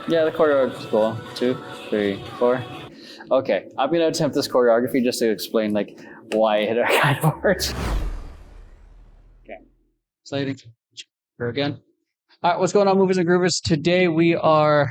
Yeah, the choreography is cool. 2, 3, 4. Okay, I'm gonna attempt this choreography just to explain like why it kind of works. Okay, sliding. Here again. All right, what's going on, movers and groovers? Today we are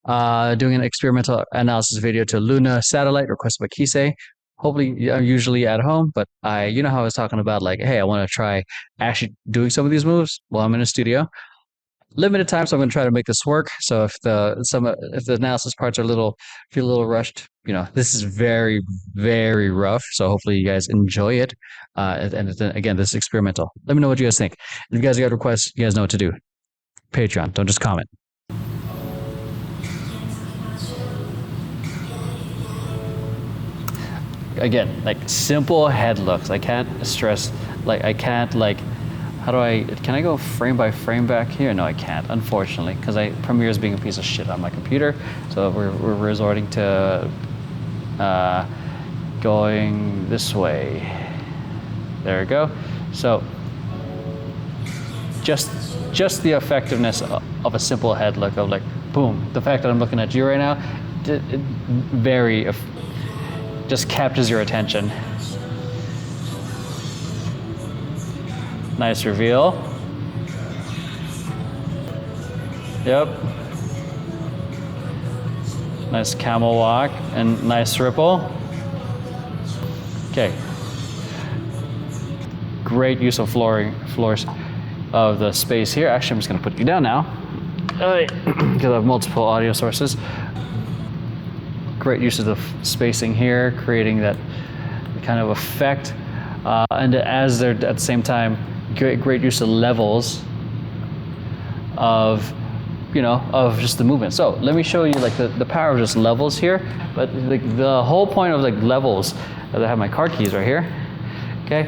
doing an experimental analysis video to Luna Satellite, requested by Kisei. Hopefully, I'm usually at home, but you know how I was talking about like, hey, I want to try actually doing some of these moves while I'm in a studio. Limited time, so I'm going to try to make this work. So if the analysis parts are feel a little rushed, you know, this is very, very rough. So hopefully you guys enjoy it. And again, this is experimental. Let me know what you guys think. If you guys got requests, you guys know what to do. Patreon, don't just comment. Again, like simple head looks. I can't stress, like I can't like, can I go frame by frame back here? No, I can't, unfortunately, because Premiere is being a piece of shit on my computer. So we're resorting to going this way. There we go. So just the effectiveness of a simple head look of like, boom. The fact that I'm looking at you right now, just captures your attention. Nice reveal. Yep. Nice camel walk and nice ripple. Okay. Great use of floors of the space here. Actually, I'm just gonna put you down now because I have multiple audio sources. Great use of the spacing here, creating that kind of effect. And as they're at the same time, great use of levels of, you know, of just the movement. So let me show you like the power of just levels here. But like the whole point of like levels, I have my card keys right here. Okay.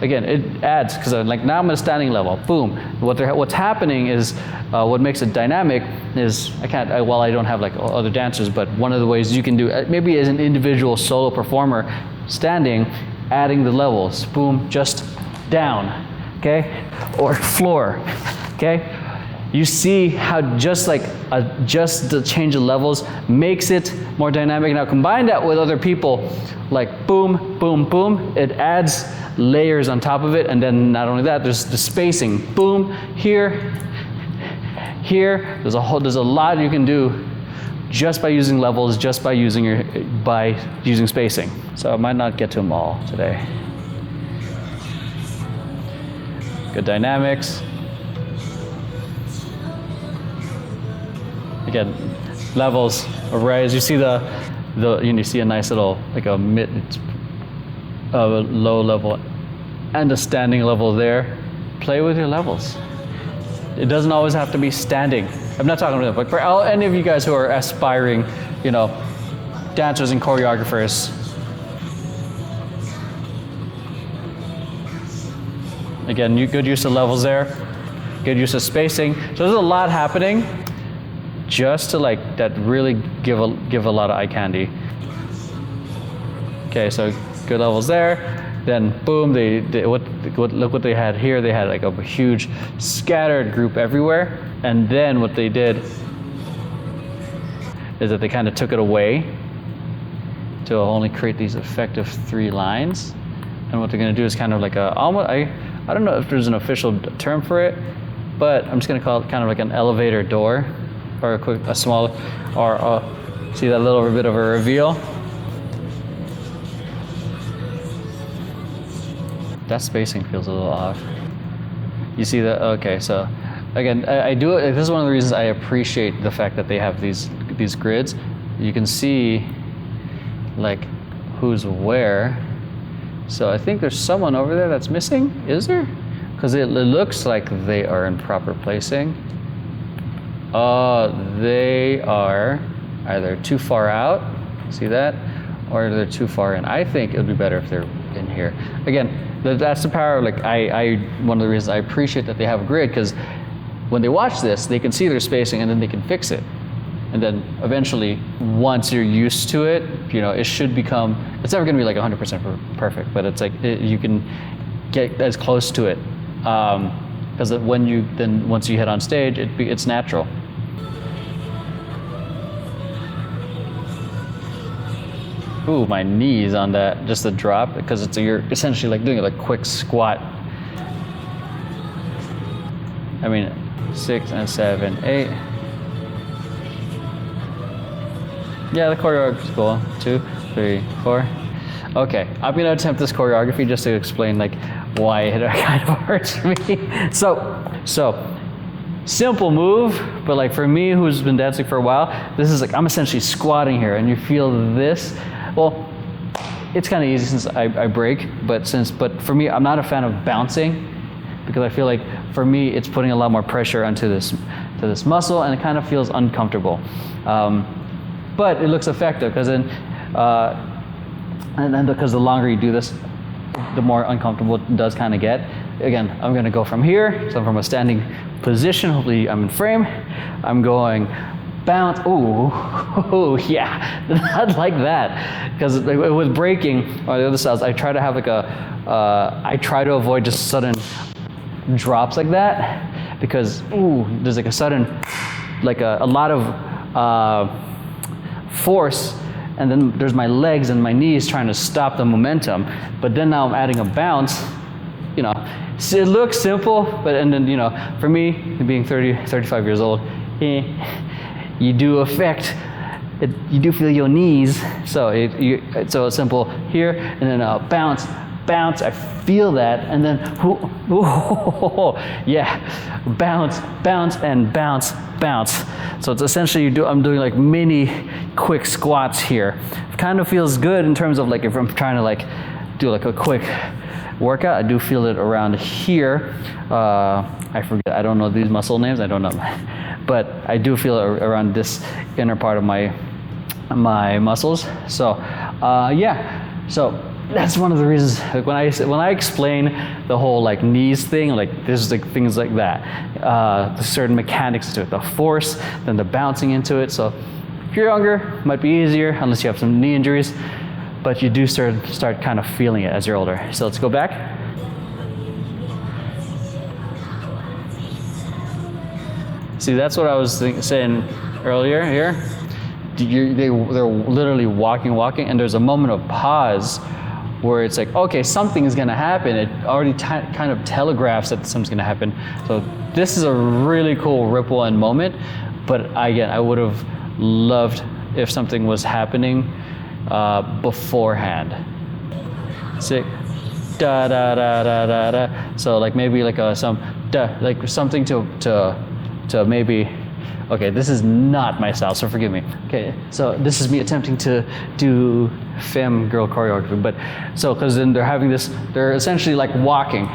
Again, it adds, because like now I'm at a standing level. Boom. What's happening is what makes it dynamic is well, I don't have like other dancers, but one of the ways you can do maybe as an individual solo performer, standing, adding the levels. Boom, just down, okay, or floor, okay. You see how just the change of levels makes it more dynamic. Now combine that with other people, like boom, boom, boom. It adds layers on top of it, and then not only that, there's the spacing. Boom, here. There's a lot you can do just by using levels, just by using spacing. So I might not get to them all today. Good dynamics. Again, levels, right? As you see you see a nice little like a low level and a standing level there. Play with your levels. It doesn't always have to be standing. I'm not talking about, but for any of you guys who are aspiring, you know, dancers and choreographers. Again, good use of levels there. Good use of spacing. So there's a lot happening just to like that really give a lot of eye candy. Okay, so good levels there. Then boom, look what they had here. They had like a huge scattered group everywhere. And then what they did is that they kind of took it away to only create these effective 3 lines. And what they're going to do is kind of like I don't know if there's an official term for it, but I'm just going to call it kind of like an elevator door, or a small, or see that little bit of a reveal. That spacing feels a little off. You see that? Okay, so again, I do it. This is one of the reasons I appreciate the fact that they have these grids. You can see like who's where. So I think there's someone over there that's missing. Is there? Because it looks like they are in proper placing. They are either too far out. See that? Or they're too far in. I think it would be better if they're in here. Again, that's the power. Like one of the reasons I appreciate that they have a grid, because when they watch this, they can see their spacing and then they can fix it. And then eventually, once you're used to it, you know, it should become, it's never gonna be like 100% perfect, but it's like, you can get as close to it. Because once you hit on stage, it's natural. ooh, my knees on that, just the drop, because you're essentially like doing a quick squat. I mean, 6 and 7, 8. Yeah, the choreography is cool. 2, 3, 4. Okay, I'm gonna attempt this choreography just to explain like why it kind of hurts me. So simple move, but like for me who's been dancing for a while, this is like I'm essentially squatting here, and you feel this. Well, it's kind of easy since I break, but for me, I'm not a fan of bouncing, because I feel like for me it's putting a lot more pressure onto this muscle, and it kind of feels uncomfortable. But it looks effective, because then and then because the longer you do this, the more uncomfortable it does kind of get. Again, I'm going to go from here, so from a standing position, hopefully I'm in frame. I'm going bounce. Ooh, yeah, not like that, because with breaking or the other styles, I try to have like I try to avoid just sudden drops like that, because ooh, there's like a sudden, like a lot of force, and then there's my legs and my knees trying to stop the momentum. But then now I'm adding a bounce, you know, it looks simple, but and then, you know, for me, being 35 years old, you do affect, you do feel your knees. So so it's simple here, and then bounce, bounce, I feel that, and then yeah, bounce, bounce, and bounce, bounce. So it's essentially I'm doing like mini quick squats here. It kind of feels good in terms of like if I'm trying to like do like a quick workout. I do feel it around here. I forget, I don't know these muscle names, I don't know, but I do feel it around this inner part of my muscles. So yeah, so that's one of the reasons, like when I explain the whole like knees thing, like there's like things like that, the certain mechanics to it, the force, then the bouncing into it. So if you're younger, it might be easier unless you have some knee injuries, but you do start kind of feeling it as you're older. So let's go back. See, that's what I was saying earlier here. They're literally walking, and there's a moment of pause where it's like, okay, something is gonna happen. It already kind of telegraphs that something's gonna happen. So this is a really cool ripple and moment, but again, I would have loved if something was happening beforehand. Sick, da da da da da da. So like maybe like like something to maybe. Okay, this is not my style, so forgive me. Okay, so this is me attempting to do femme girl choreography, but so because then they're essentially like walking,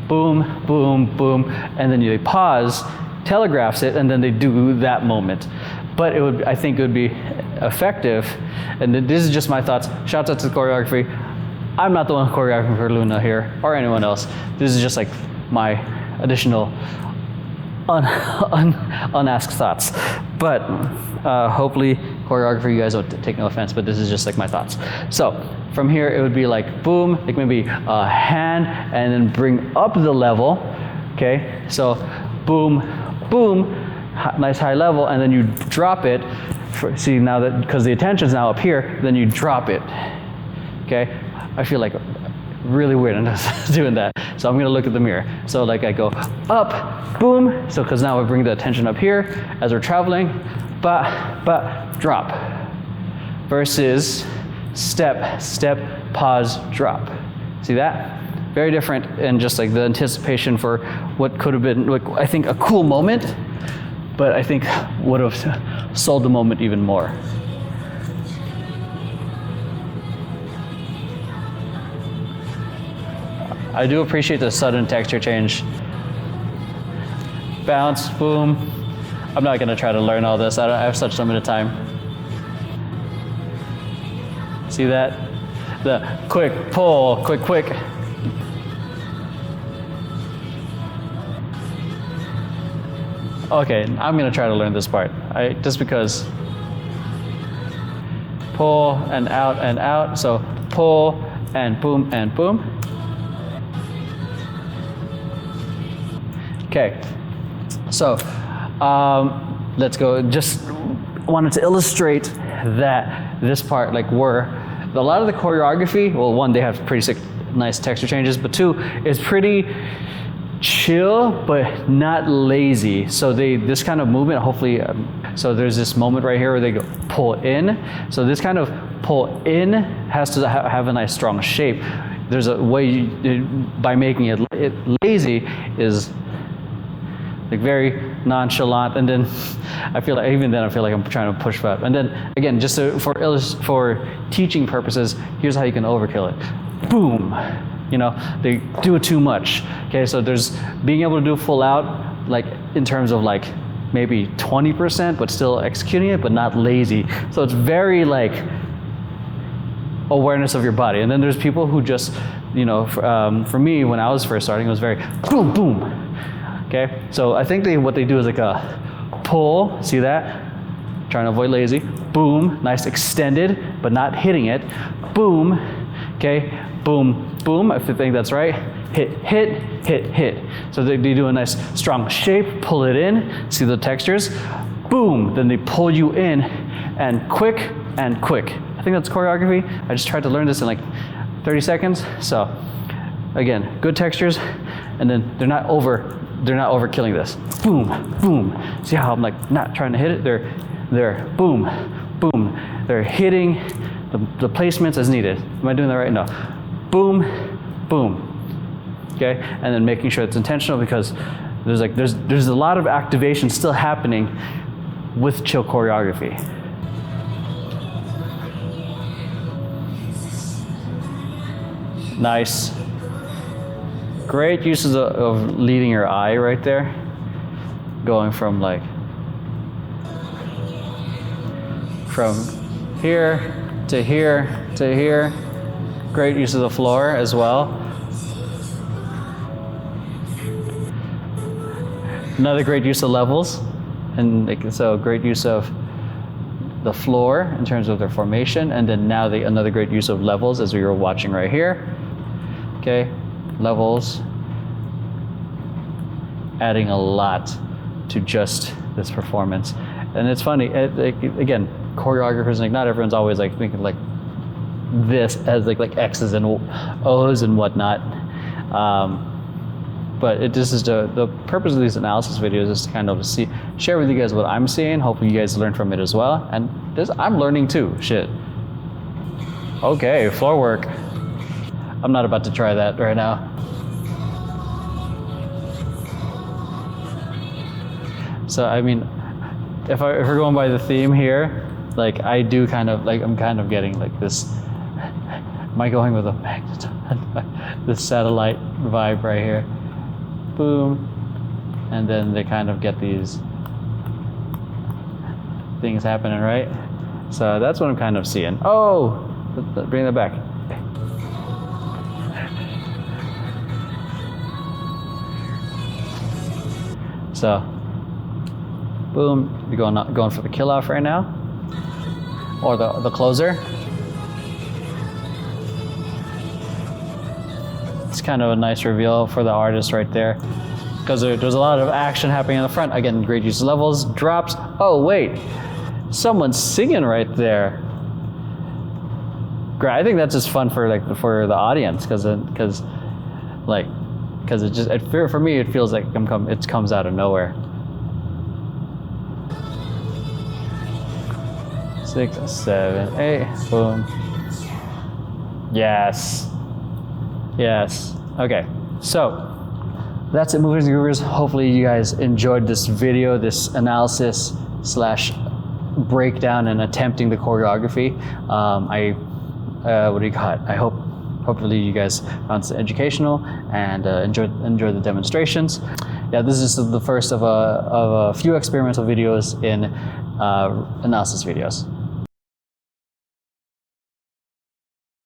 boom, boom, boom, and then they pause, telegraphs it, and then they do that moment. But I think it would be effective, and this is just my thoughts. Shouts out to the choreography. I'm not the one choreographing for Luna here, or anyone else. This is just like my additional unasked thoughts, but hopefully choreography, you guys don't take no offense, but this is just like my thoughts. So from here it would be like boom, like maybe a hand, and then bring up the level. Okay, so boom, boom, nice high level, and then you drop it. See, now that because the attention's now up here, then you drop it. Okay, I feel like really weird I'm doing that, so I'm gonna look at the mirror. So like I go up, boom, so because now I bring the attention up here as we're traveling, ba, drop, versus step, step, pause, drop. See that? Very different, and just like the anticipation for what could have been, like, I think a cool moment, but I think would have sold the moment even more. I do appreciate the sudden texture change. Bounce, boom. I'm not gonna try to learn all this. I have such limited time. See that? The quick pull, quick. Okay, I'm gonna try to learn this part. Just because. Pull and out. So pull and boom and boom. Okay, so let's go. Just wanted to illustrate that this part, like a lot of the choreography, well, one, they have pretty sick, nice texture changes, but two, it's pretty chill, but not lazy. So this kind of movement, hopefully, so there's this moment right here where they go pull in. So this kind of pull in has to have a nice strong shape. There's a way by making it lazy is like very nonchalant, and then I feel like even then I feel like I'm trying to push that. And then again, just for teaching purposes, here's how you can overkill it. Boom. You know, they do it too much. Okay, so there's being able to do full out, like in terms of like maybe 20%, but still executing it, but not lazy. So it's very like awareness of your body. And then there's people who just, you know, for me, when I was first starting, it was very boom, boom. Okay, so I think what they do is like a pull, see that? Trying to avoid lazy. Boom, nice extended, but not hitting it. Boom, okay, boom, boom, if you think that's right. Hit, hit, hit, hit. So they do a nice strong shape, pull it in, see the textures. Boom, then they pull you in, and quick and quick. I think that's choreography. I just tried to learn this in like 30 seconds. So again, good textures, and then they're not overkilling this. Boom, boom. See how I'm like not trying to hit it? They're boom, boom. They're hitting the placements as needed. Am I doing that right? No. Boom, boom. Okay, and then making sure it's intentional, because there's a lot of activation still happening with chill choreography. Nice. Great uses of leading your eye right there. Going from here to here to here. Great use of the floor as well. Another great use of levels. And so great use of the floor in terms of their formation. And then now another great use of levels, as we were watching right here. Okay, levels, adding a lot to just this performance. And it's funny, again, choreographers, like not everyone's always like thinking like this as like X's and O's and whatnot. But this is the purpose of these analysis videos is to kind of share with you guys what I'm seeing. Hopefully you guys learn from it as well. And I'm learning too, shit. Okay, floor work. I'm not about to try that right now. So I mean, if we're going by the theme here, like I do kind of like, I'm kind of getting like this, am I going with a magnet? This satellite vibe right here. Boom. And then they kind of get these things happening, right? So that's what I'm kind of seeing. Oh, bring that back. So, boom, you're going for the kill off right now, or the closer. It's kind of a nice reveal for the artist right there, because there's a lot of action happening in the front. Again, great use of levels, drops. Oh wait, someone's singing right there. Great. I think that's just fun for the audience, because it just, for me, it feels like it comes out of nowhere. 6, 7, 8, boom. Yes. Yes. Okay. So that's it, movers and groovers. Hopefully you guys enjoyed this video, this analysis / breakdown and attempting the choreography. What do you call it? Hopefully you guys found it educational and enjoyed the demonstrations. Yeah, this is the first of a few experimental videos in analysis videos.